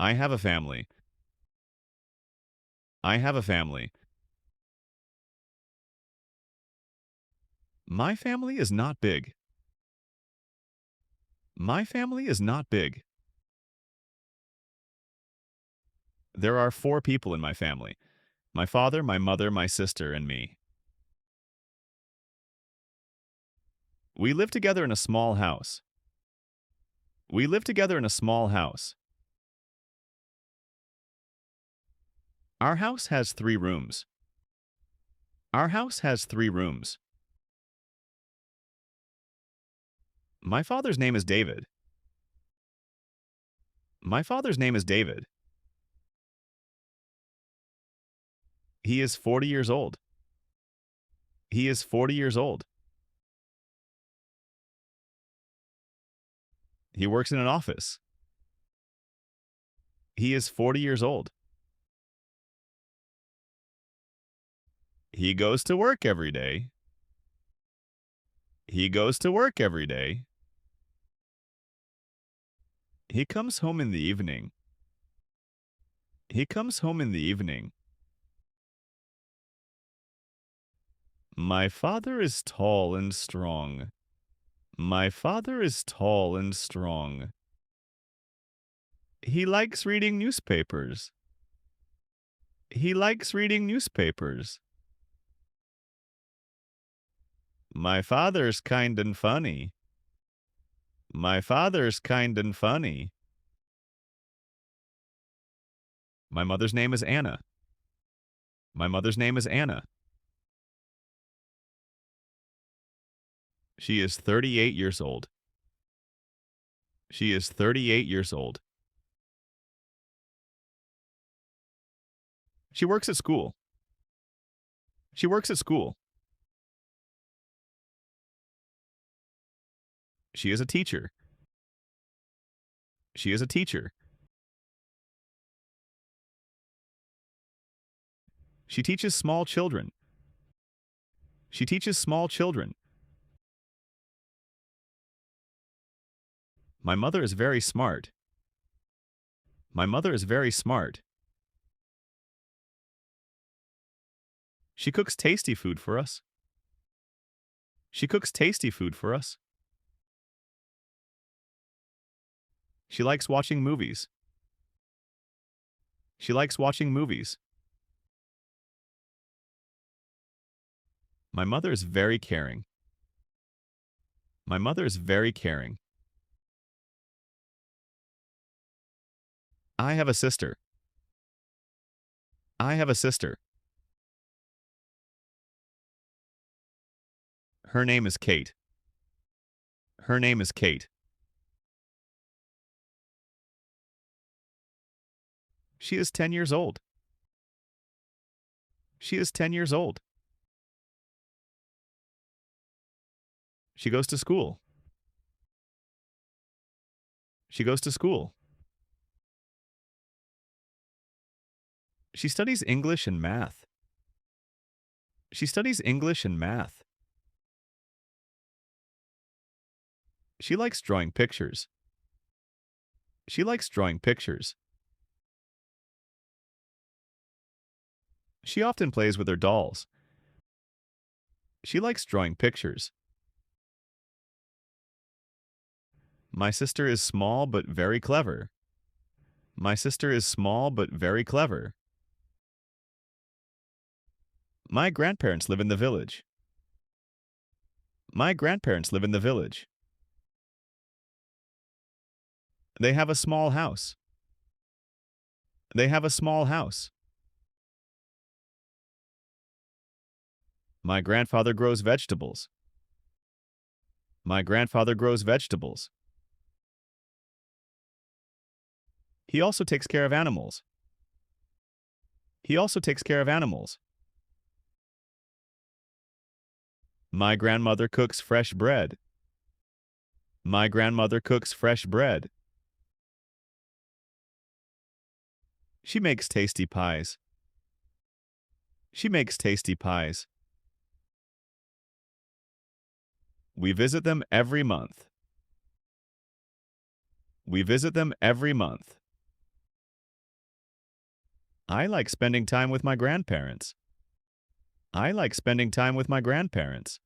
I have a family. I have a family. My family is not big. My family is not big. There are 4 people in my family. My father, my mother, my sister, and me. We live together in a small house. We live together in a small house. Our house has 3 rooms. Our house has 3 rooms. My father's name is David. My father's name is David. He is 40 years old. He is 40 years old. He works in an office. He is 40 years old. He goes to work every day. He goes to work every day. He comes home in the evening. He comes home in the evening. My father is tall and strong. My father is tall and strong. He likes reading newspapers. He likes reading newspapers. My father's kind and funny. My father's kind and funny. My mother's name is Anna. My mother's name is Anna. She is 38 years old. She is 38 years old. She works at school. She works at school. She is a teacher. She is a teacher. She teaches small children. She teaches small children. My mother is very smart. My mother is very smart. She cooks tasty food for us. She cooks tasty food for us. She likes watching movies. She likes watching movies. My mother is very caring. My mother is very caring. I have a sister. I have a sister. Her name is Kate. Her name is Kate. She is 10 years old. She is 10 years old. She goes to school. She goes to school. She studies English and math. She studies English and math. She likes drawing pictures. She likes drawing pictures. She often plays with her dolls. She likes drawing pictures. My sister is small but very clever. My sister is small but very clever. My grandparents live in the village. My grandparents live in the village. They have a small house. They have a small house. My grandfather grows vegetables. My grandfather grows vegetables. He also takes care of animals. He also takes care of animals. My grandmother cooks fresh bread. My grandmother cooks fresh bread. She makes tasty pies. She makes tasty pies. We visit them every month. We visit them every month. I like spending time with my grandparents. I like spending time with my grandparents.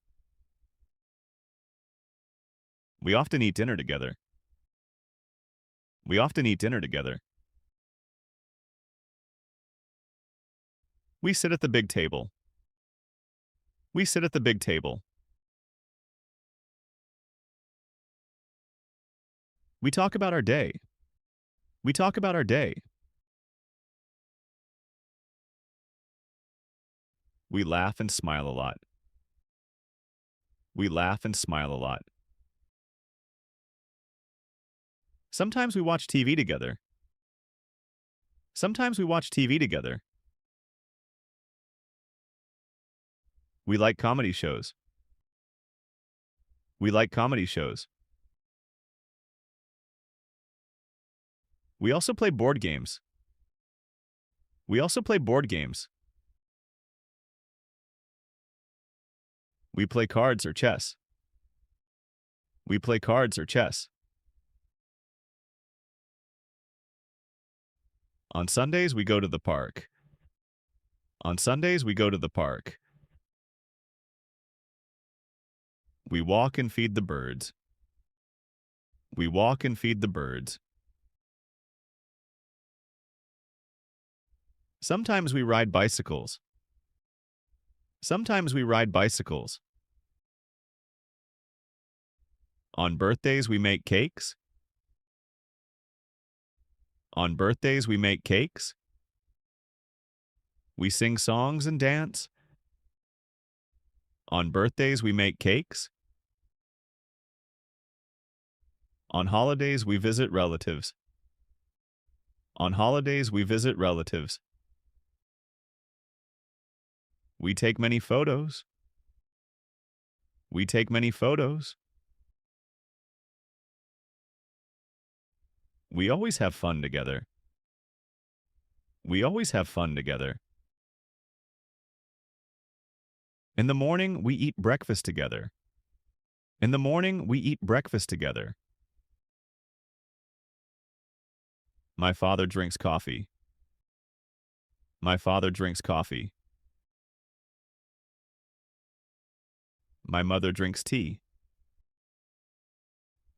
We often eat dinner together. We often eat dinner together. We sit at the big table. We sit at the big table. We talk about our day. We talk about our day. We laugh and smile a lot. We laugh and smile a lot. Sometimes we watch TV together. Sometimes we watch TV together. We like comedy shows. We like comedy shows. We also play board games. We also play board games. We play cards or chess. We play cards or chess. On Sundays, we go to the park. On Sundays, we go to the park. We walk and feed the birds. We walk and feed the birds. Sometimes we ride bicycles. Sometimes we ride bicycles. On birthdays, we make cakes. On birthdays, we make cakes. We sing songs and dance. On birthdays, we make cakes. On holidays, we visit relatives. On holidays, we visit relatives. We take many photos. We take many photos. We always have fun together. We always have fun together. In the morning, we eat breakfast together. In the morning, we eat breakfast together. My father drinks coffee. My father drinks coffee. My mother drinks tea.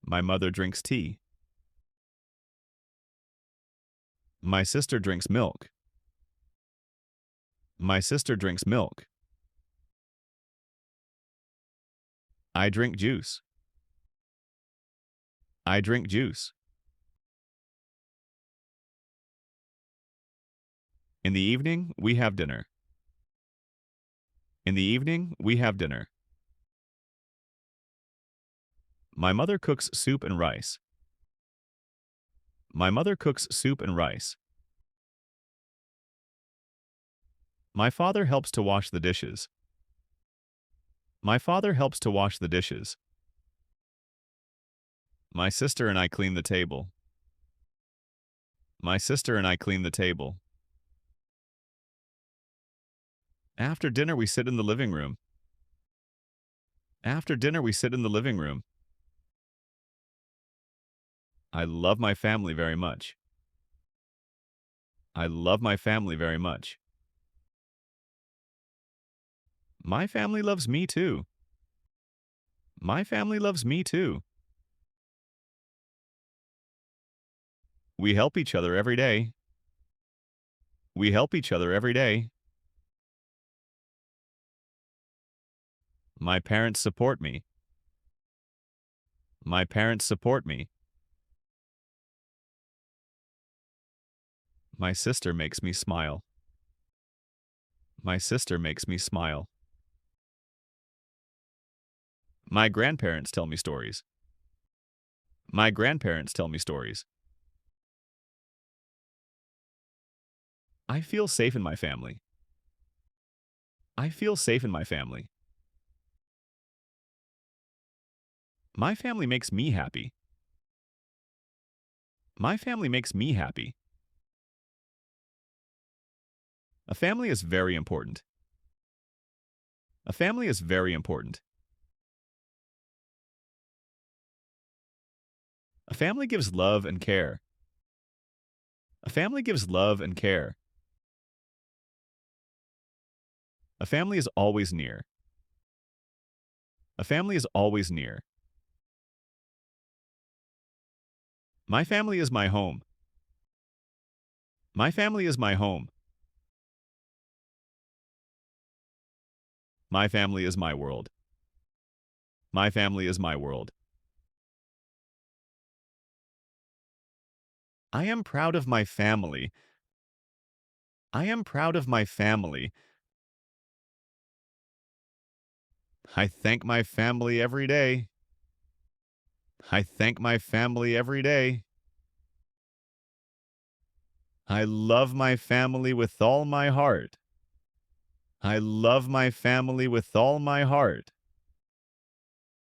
My mother drinks tea. My sister drinks milk. My sister drinks milk. I drink juice. I drink juice. In the evening, we have dinner. In the evening, we have dinner. My mother cooks soup and rice. My mother cooks soup and rice. My father helps to wash the dishes. My father helps to wash the dishes. My sister and I clean the table. My sister and I clean the table. After dinner, we sit in the living room. After dinner, we sit in the living room. I love my family very much. I love my family very much. My family loves me too. My family loves me too. We help each other every day. We help each other every day. My parents support me. My parents support me. My sister makes me smile. My sister makes me smile. My grandparents tell me stories. My grandparents tell me stories. I feel safe in my family. I feel safe in my family. My family makes me happy. My family makes me happy. A family is very important. A family is very important. A family gives love and care. A family gives love and care. A family is always near. A family is always near. My family is my home. My family is my home. My family is my world. My family is my world. I am proud of my family. I am proud of my family. I thank my family every day. I thank my family every day. I love my family with all my heart. I love my family with all my heart.